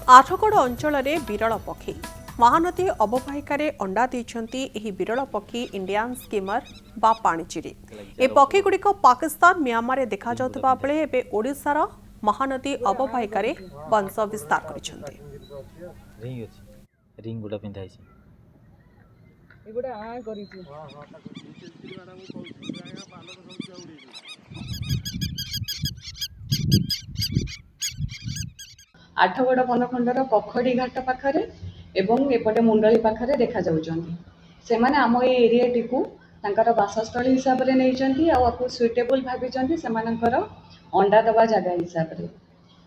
आठगड़ अंचल विरल पक्षी महानदी अववाहिकार अंडा देइछंती एही विरल पक्षी इंडियन स्कीमर बा पाणिचिरी। ए पक्षीगुड़िक पाकिस्तान म्यांमार देखा जाउतबा बेले एबे ओडिशार महानदी अववाहिकार वंश विस्तार करिसंती। रिंग गुडा पिंधाइछि एगुडा आ करिछि आठगड़ बनखंडर कखड़ी घाट पाखरे एवं एपटे मुंडली पाखरे देखा जाउछंती। सेमाने आम ए एरियाटी को तांकर बासस्थली हिसाब रे नैचंती आ आपको सुइटेबल भाबिचंती सेमानकर अंडा दबा जगह हिसाब रे।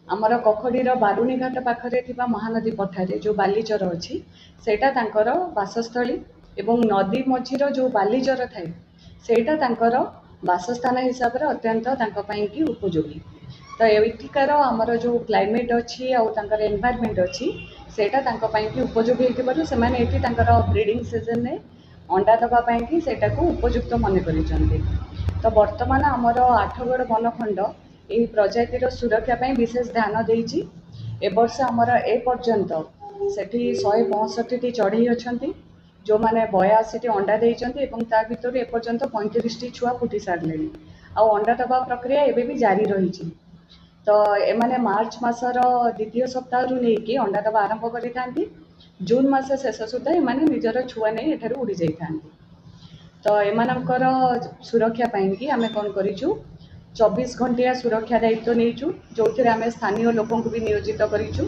आमर कखड़ीर बारुणी घाट पाखरे थिबा महानदी पठारे जो बालीचर अछि सेटा तांकर बासस्थली एवं नदी मझीर जो बालीचर थाए सेटा तांकर बासस्थान हिसाब रे अत्यंत तांका पई कि उपयोगी। तो एठिकार आमर जो क्लाइमेट अच्छी आउ तांकर एनवायरनमेंट अच्छी सेटा तांका पई कि उपयोगी हेतिबारु सेमाने एठी तांकर ब्रीडिंग सीजन रे अंडा दबा पई कि सेटा को उपयुक्त मन करिसंती। तो वर्तमान आमर आठगड़ बनखंड एही प्रजातिर सुरक्षा पई विशेष ध्यान देइछि। ए वर्ष आमर ए पर्यंत सेठी 165 टी चढ़ई अछंती जो माने 82 टी अंडा देइछंती एवं ता भितर ए पर्यंत 35 टी छुआ फुटी सारलेनी आ अंडा दबा प्रक्रिया एबे भी जारी रहिछि। तो एमाने मार्च मासर द्वितीय सप्ताह रु नेकी अंडा दबा आरंभ करिथांती। जून मास शेष सुधा एमाने निजर छुआ नै एठारु उड़ी जाइथांती। तो एमानकर सुरक्षा पाई कि आमे कोन करिछु 24 घंटिया सुरक्षा दायित्व नैछु जोथिरे आमे स्थानीय लोकन को भी नियोजित करिछु।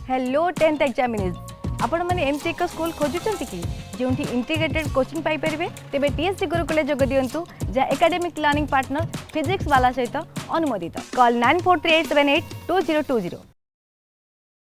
हेलो 10th एग्जामिनीज आपण माने एमसी एक स्कूल खोजुचंती कि जोंठी इंटीग्रेटेड कोचिंग पाई परिबे तेबे टीएससी गुरुकुले जोग दियंतु जा एकेडमिक लर्निंग पार्टनर फिजिक्स वाला सहित अनुमोदित। कॉल 9438782020।